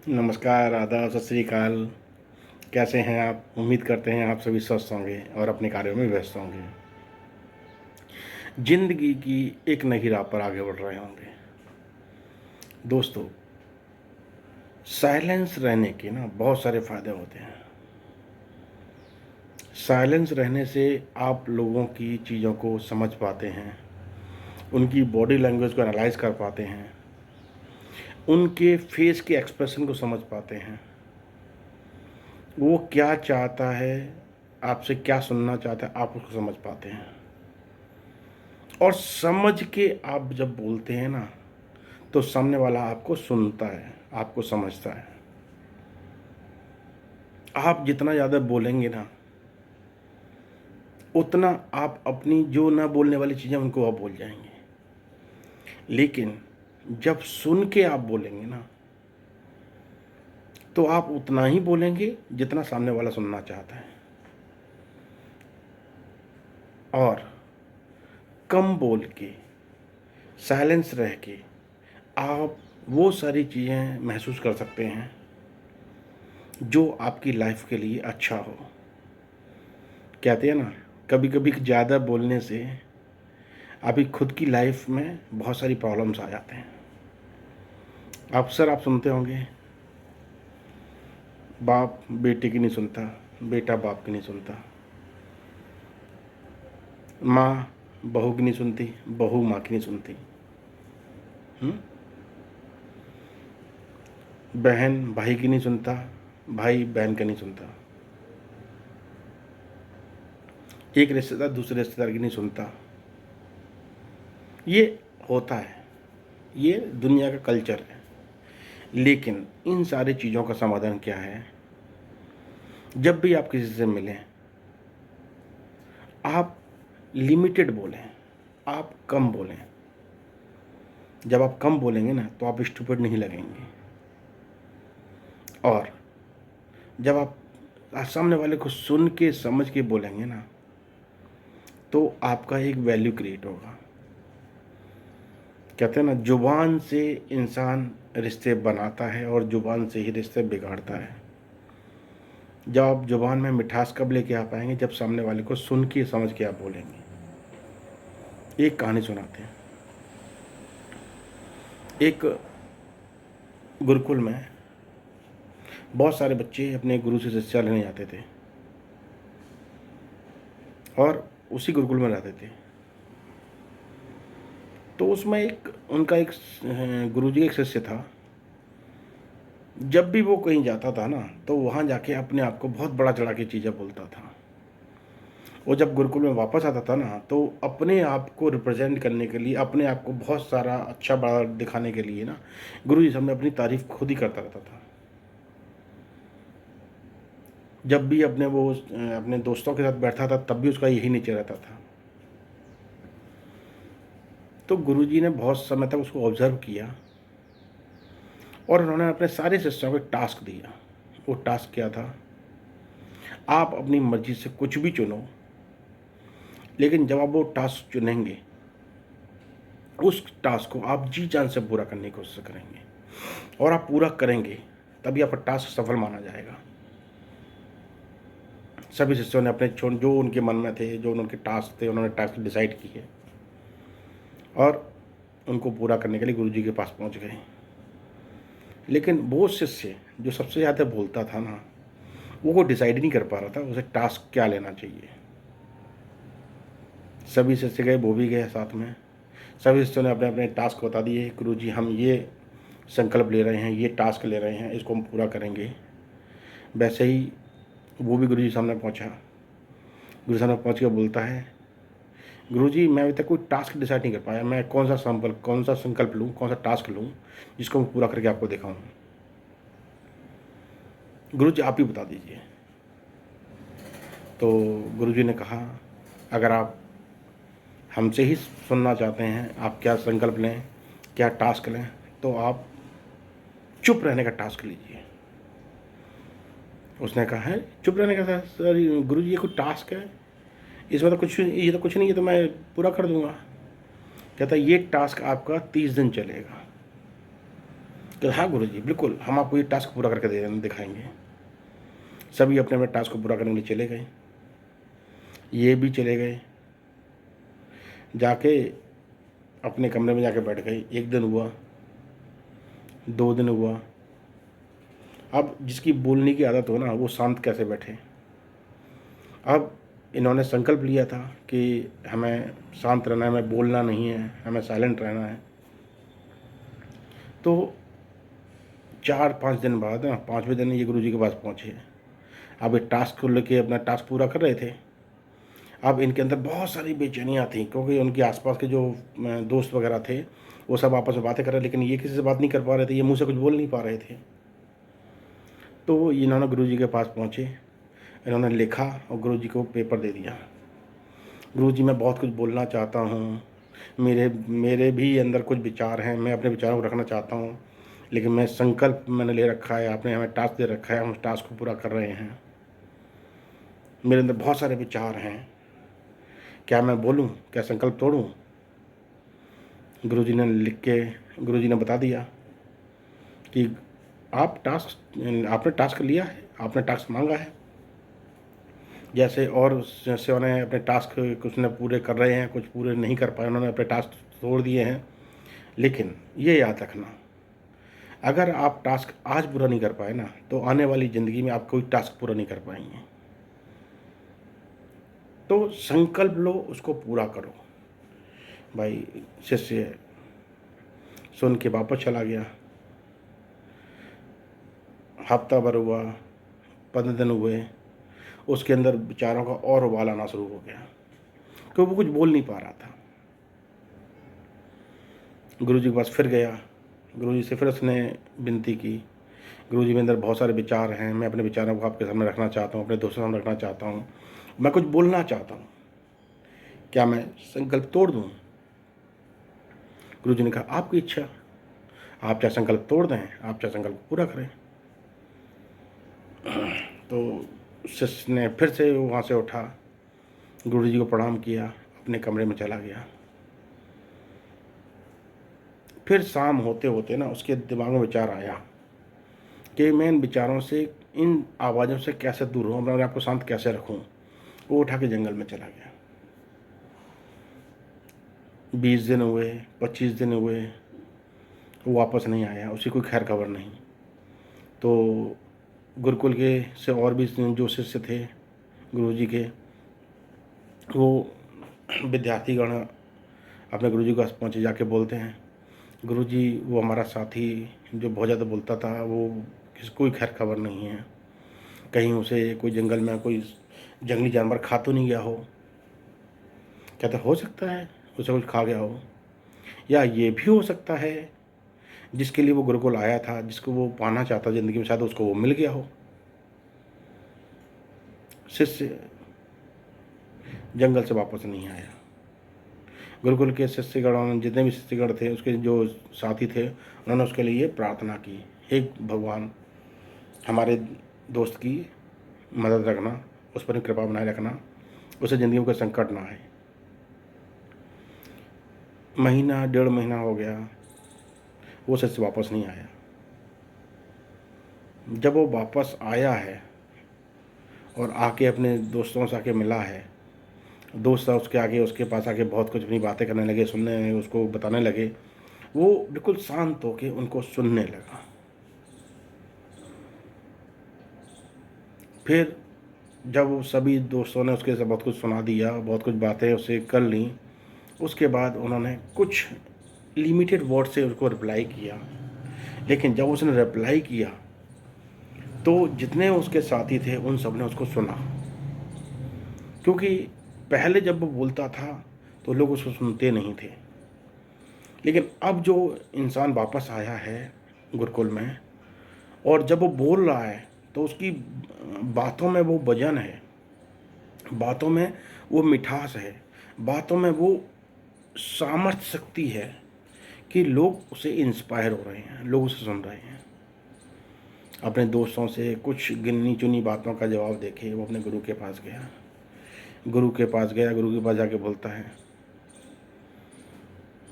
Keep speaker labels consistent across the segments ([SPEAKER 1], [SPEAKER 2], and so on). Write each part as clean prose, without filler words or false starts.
[SPEAKER 1] नमस्कार, आदाब, सत श्री अकाल। कैसे हैं आप? उम्मीद करते हैं आप सभी स्वस्थ होंगे और अपने कार्यों में व्यस्त होंगे। ज़िंदगी की एक नई राह पर आगे बढ़ रहे होंगे। दोस्तों, साइलेंस रहने के ना बहुत सारे फ़ायदे होते हैं। साइलेंस रहने से आप लोगों की चीज़ों को समझ पाते हैं, उनकी बॉडी लैंग्वेज को एनालाइज़ कर पाते हैं, उनके फेस के एक्सप्रेशन को समझ पाते हैं। वो क्या चाहता है, आपसे क्या सुनना चाहता है, आप उसको समझ पाते हैं। और समझ के आप जब बोलते हैं ना, तो सामने वाला आपको सुनता है, आपको समझता है। आप जितना ज़्यादा बोलेंगे ना, उतना आप अपनी जो ना बोलने वाली चीज़ें उनको आप बोल जाएंगे। लेकिन जब सुन के आप बोलेंगे ना, तो आप उतना ही बोलेंगे जितना सामने वाला सुनना चाहता है। और कम बोल के, साइलेंस रह के आप वो सारी चीज़ें महसूस कर सकते हैं जो आपकी लाइफ के लिए अच्छा हो। कहते हैं ना, कभी कभी ज़्यादा बोलने से अभी खुद की लाइफ में बहुत सारी प्रॉब्लम्स आ जाते हैं। अक्सर आप सुनते होंगे, बाप बेटे की नहीं सुनता, बेटा बाप की नहीं सुनता, माँ बहू की नहीं सुनती, बहू माँ की नहीं सुनती, हुँ? बहन भाई की नहीं सुनता, भाई बहन का नहीं सुनता, एक रिश्तेदार दूसरे रिश्तेदार की नहीं सुनता। ये होता है, ये दुनिया का कल्चर है। लेकिन इन सारी चीज़ों का समाधान क्या है? जब भी आप किसी से मिलें, आप लिमिटेड बोलें, आप कम बोलें। जब आप कम बोलेंगे ना, तो आप स्टूपिड नहीं लगेंगे। और जब आप सामने वाले को सुन के समझ के बोलेंगे ना, तो आपका एक वैल्यू क्रिएट होगा। कहते हैं ना, जुबान से इंसान रिश्ते बनाता है और जुबान से ही रिश्ते बिगाड़ता है। जब आप जुबान में मिठास कब लेके आ पाएंगे? जब सामने वाले को सुन के समझ के आप बोलेंगे। एक कहानी सुनाते हैं। एक गुरुकुल में बहुत सारे बच्चे अपने गुरु से शिक्षा लेने जाते थे और उसी गुरुकुल में रहते थे। तो उसमें एक उनका एक गुरुजी का एक शिष्य था। जब भी वो कहीं जाता था ना, तो वहाँ जाके अपने आप को बहुत बड़ा चढ़ा के चीज़ें बोलता था। वो जब गुरुकुल में वापस आता था ना, तो अपने आप को रिप्रेजेंट करने के लिए, अपने आप को बहुत सारा अच्छा बड़ा दिखाने के लिए ना, गुरुजी सामने अपनी तारीफ खुद ही करता रहता था। जब भी अपने दोस्तों के साथ बैठा था, तब भी उसका यही नेचर रहता था। तो गुरुजी ने बहुत समय तक उसको ऑब्जर्व किया और उन्होंने अपने सारे शिष्यों को एक टास्क दिया। वो टास्क क्या था? आप अपनी मर्जी से कुछ भी चुनो, लेकिन जब आप वो टास्क चुनेंगे, उस टास्क को आप जी जान से पूरा करने की कोशिश करेंगे और आप पूरा करेंगे, तभी आपका टास्क सफल माना जाएगा। सभी शिष्यों ने अपने जो उनके मन में थे, जो उनके टास्क थे, उन्होंने टास्क डिसाइड किए और उनको पूरा करने के लिए गुरुजी के पास पहुंच गए। लेकिन वो शिष्य जो सबसे ज़्यादा बोलता था ना, वो डिसाइड नहीं कर पा रहा था उसे टास्क क्या लेना चाहिए। सभी शिष्य गए, वो भी गए साथ में। सभी शिष्यों ने अपने अपने टास्क बता दिए, गुरुजी हम ये संकल्प ले रहे हैं, ये टास्क ले रहे हैं, इसको हम पूरा करेंगे। वैसे ही वो भी गुरुजी सामने पहुंचा। गुरु सामने पहुंच के बोलता है, गुरुजी मैं अभी तक कोई टास्क डिसाइड नहीं कर पाया, मैं कौन सा संकल्प लूँ, कौन सा टास्क लूँ जिसको मैं पूरा करके आपको दिखाऊँ। गुरुजी आप ही बता दीजिए। तो गुरुजी ने कहा, अगर आप हमसे ही सुनना चाहते हैं, आप क्या संकल्प लें, क्या टास्क लें, तो आप चुप रहने का टास्क लीजिए। उसने कहा, है चुप रहने का? सर गुरुजी ये कोई टास्क है? इसमें तो कुछ, ये तो कुछ नहीं, ये तो मैं पूरा कर दूंगा। कहता है, ये टास्क आपका 30 दिन चलेगा। कि हाँ गुरुजी, बिल्कुल हम आपको ये टास्क पूरा करके दे दिखाएंगे। सभी अपने अपने टास्क को पूरा करने के लिए चले गए। ये भी चले गए, जाके अपने कमरे में जाके बैठ गए। 1 दिन हुआ, 2 दिन हुआ। अब जिसकी बोलने की आदत हो ना, वो शांत कैसे बैठे। अब इन्होंने संकल्प लिया था कि हमें शांत रहना है, हमें बोलना नहीं है, हमें साइलेंट रहना है। तो 4-5 दिन बाद ना, 5वें दिन ये गुरुजी के पास पहुँचे। अब ये टास्क को लेके अपना टास्क पूरा कर रहे थे। अब इनके अंदर बहुत सारी बेचैनियाँ थी, क्योंकि उनके आसपास के जो दोस्त वगैरह थे, वो सब आपस में बातें कर रहे, लेकिन ये किसी से बात नहीं कर पा रहे थे, ये मुँह से कुछ बोल नहीं पा रहे थे। तो इन्होंने गुरुजी के पास पहुँचे, इन्होंने लिखा और गुरुजी को पेपर दे दिया। गुरुजी, मैं बहुत कुछ बोलना चाहता हूँ, मेरे मेरे भी अंदर कुछ विचार हैं, मैं अपने विचारों को रखना चाहता हूँ, लेकिन मैं संकल्प मैंने ले रखा है, आपने हमें टास्क दे रखा है, हम उस टास्क को पूरा कर रहे हैं। मेरे अंदर बहुत सारे विचार हैं, क्या मैं बोलूँ, क्या संकल्प तोड़ूँ? गुरुजी ने लिख के गुरुजी ने बता दिया कि आपने टास्क लिया है, आपने टास्क मांगा है। जैसे और जैसे उन्हें अपने टास्क कुछ ने पूरे कर रहे हैं, कुछ पूरे नहीं कर पाए, उन्होंने अपने टास्क तोड़ दिए हैं। लेकिन ये याद रखना, अगर आप टास्क आज पूरा नहीं कर पाए ना, तो आने वाली ज़िंदगी में आप कोई टास्क पूरा नहीं कर पाएंगे। तो संकल्प लो, उसको पूरा करो। भाई शिष्य सुन के वापस चला गया। हफ्ता भर हुआ, 15 दिन हुए, उसके अंदर विचारों का और उबाल आना शुरू हो गया, क्योंकि वो कुछ बोल नहीं पा रहा था। गुरुजी के पास फिर गया, गुरुजी से फिर उसने विनती की, गुरुजी मेरे अंदर बहुत सारे विचार हैं, मैं अपने विचारों को आपके सामने रखना चाहता हूँ, अपने दोस्तों के सामने रखना चाहता हूँ, मैं कुछ बोलना चाहता हूँ, क्या मैं संकल्प तोड़ दूँ? गुरुजी ने कहा, आपकी इच्छा, आप चाहे संकल्प तोड़ दें, आप चाहे संकल्प पूरा करें। तो शिष्य ने फिर से वहाँ से उठा, गुरुजी को प्रणाम किया, अपने कमरे में चला गया। फिर शाम होते होते ना, उसके दिमाग में विचार आया कि मैं इन विचारों से, इन आवाज़ों से कैसे दूर रहूँ, मैं अपने आप को शांत कैसे रखूँ। वो उठा के जंगल में चला गया। 20 दिन हुए, 25 दिन हुए, वो वापस नहीं आया, उसी कोई खैर खबर नहीं। तो गुरुकुल के से और भी जो शिष्य थे गुरुजी के, वो विद्यार्थीगण अपने गुरुजी के पास पहुँचे, जाके बोलते हैं, गुरुजी वो हमारा साथी जो बहुत ज़्यादा बोलता था, वो किसी कोई खैर खबर नहीं है, कहीं उसे कोई जंगल में कोई जंगली जानवर खा तो नहीं गया हो। कहते हो सकता है उसे कुछ खा गया हो, या ये भी हो सकता है जिसके लिए वो गुरुकुल आया था, जिसको वो पाना चाहता ज़िंदगी में, शायद उसको वो मिल गया हो। शिष्य जंगल से वापस नहीं आया। गुरुकुल के शिष्यगण, जितने भी शिष्यगण थे, उसके जो साथी थे, उन्होंने उसके लिए प्रार्थना की, हे भगवान, हमारे दोस्त की मदद रखना, उस पर कृपा बनाए रखना, उसे ज़िंदगी में कोई संकट ना आए। महीना 1.5 महीना हो गया, वो शिष्य वापस नहीं आया। जब वो वापस आया है और आके अपने दोस्तों से आके मिला है, दोस्त उसके आगे, उसके पास आके बहुत कुछ अपनी बातें करने लगे, सुनने, उसको बताने लगे। वो बिल्कुल शांत होके उनको सुनने लगा। फिर जब सभी दोस्तों ने उसके से बहुत कुछ सुना दिया, बहुत कुछ बातें उससे कर ली, उसके बाद उन्होंने कुछ लिमिटेड वर्ड से उसको रिप्लाई किया। लेकिन जब उसने रिप्लाई किया, तो जितने उसके साथी थे उन सब ने उसको सुना, क्योंकि पहले जब वो बोलता था तो लोग उसको सुनते नहीं थे। लेकिन अब जो इंसान वापस आया है गुरुकुल में, और जब वो बोल रहा है, तो उसकी बातों में वो वजन है, बातों में वो मिठास है, बातों में वो सामर्थ्य शक्ति है कि लोग उसे इंस्पायर हो रहे हैं, लोग उसे सुन रहे हैं। अपने दोस्तों से कुछ गिनी चुनी बातों का जवाब देके वो अपने गुरु के पास गया। गुरु के पास गया, गुरु के पास जाके बोलता है,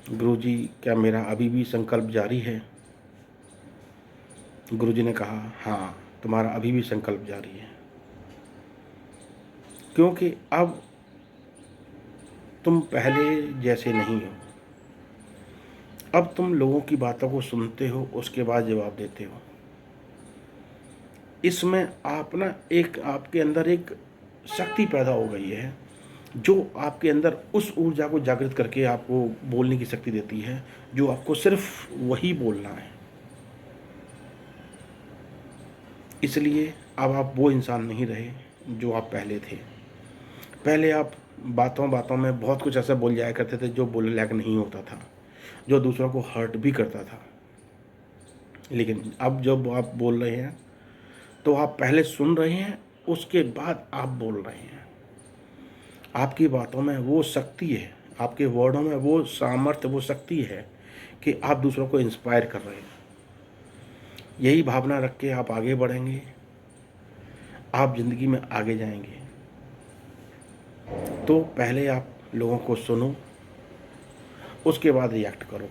[SPEAKER 1] गुरुजी, क्या मेरा अभी भी संकल्प जारी है? गुरुजी ने कहा, हाँ, तुम्हारा अभी भी संकल्प जारी है, क्योंकि अब तुम पहले जैसे नहीं हो। अब तुम लोगों की बातों को सुनते हो, उसके बाद जवाब देते हो। इसमें आप ना एक आपके अंदर एक शक्ति पैदा हो गई है, जो आपके अंदर उस ऊर्जा को जागृत करके आपको बोलने की शक्ति देती है, जो आपको सिर्फ वही बोलना है। इसलिए अब आप वो इंसान नहीं रहे जो आप पहले थे। पहले आप बातों बातों में बहुत कुछ ऐसा बोल जाया करते थे जो बोलने लायक नहीं होता था, जो दूसरों को हर्ट भी करता था। लेकिन अब जब आप बोल रहे हैं तो आप पहले सुन रहे हैं, उसके बाद आप बोल रहे हैं। आपकी बातों में वो शक्ति है, आपके वर्डों में वो सामर्थ्य, वो शक्ति है कि आप दूसरों को इंस्पायर कर रहे हैं। यही भावना रख के आप आगे बढ़ेंगे, आप ज़िंदगी में आगे जाएंगे। तो पहले आप लोगों को सुनो, उसके बाद रिएक्ट करो,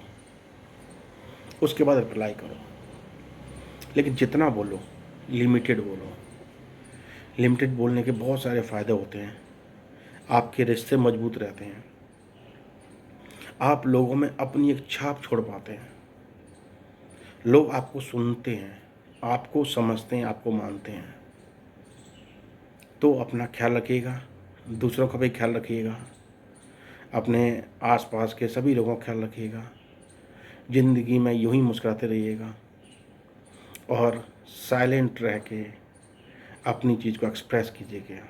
[SPEAKER 1] उसके बाद रिप्लाई करो। लेकिन जितना बोलो लिमिटेड बोलो। लिमिटेड बोलने के बहुत सारे फ़ायदे होते हैं। आपके रिश्ते मजबूत रहते हैं, आप लोगों में अपनी एक छाप छोड़ पाते हैं, लोग आपको सुनते हैं, आपको समझते हैं, आपको मानते हैं। तो अपना ख्याल रखिएगा, दूसरों का भी ख्याल रखिएगा, अपने आसपास के सभी लोगों का ख्याल रखिएगा। ज़िंदगी में यूं ही मुस्कुराते रहिएगा और साइलेंट रह के अपनी चीज़ को एक्सप्रेस कीजिएगा।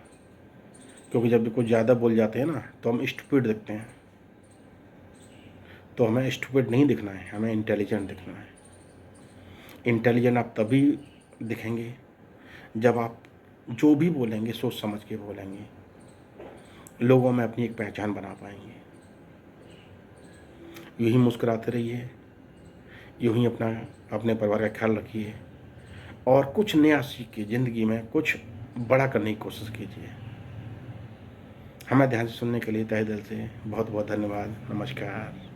[SPEAKER 1] क्योंकि जब कुछ ज़्यादा बोल जाते हैं ना तो हम स्टूपिड दिखते हैं। तो हमें स्टूपिड नहीं दिखना है, हमें इंटेलिजेंट दिखना है। इंटेलिजेंट आप तभी दिखेंगे जब आप जो भी बोलेंगे सोच समझ के बोलेंगे, लोगों में अपनी एक पहचान बना पाएंगे। यूँ ही मुस्कुराते रहिए, यूँ ही अपने परिवार का ख्याल रखिए और कुछ नया सीख के ज़िंदगी में कुछ बड़ा करने की कोशिश कीजिए। हमें ध्यान से सुनने के लिए तहे दिल से बहुत बहुत धन्यवाद। नमस्कार।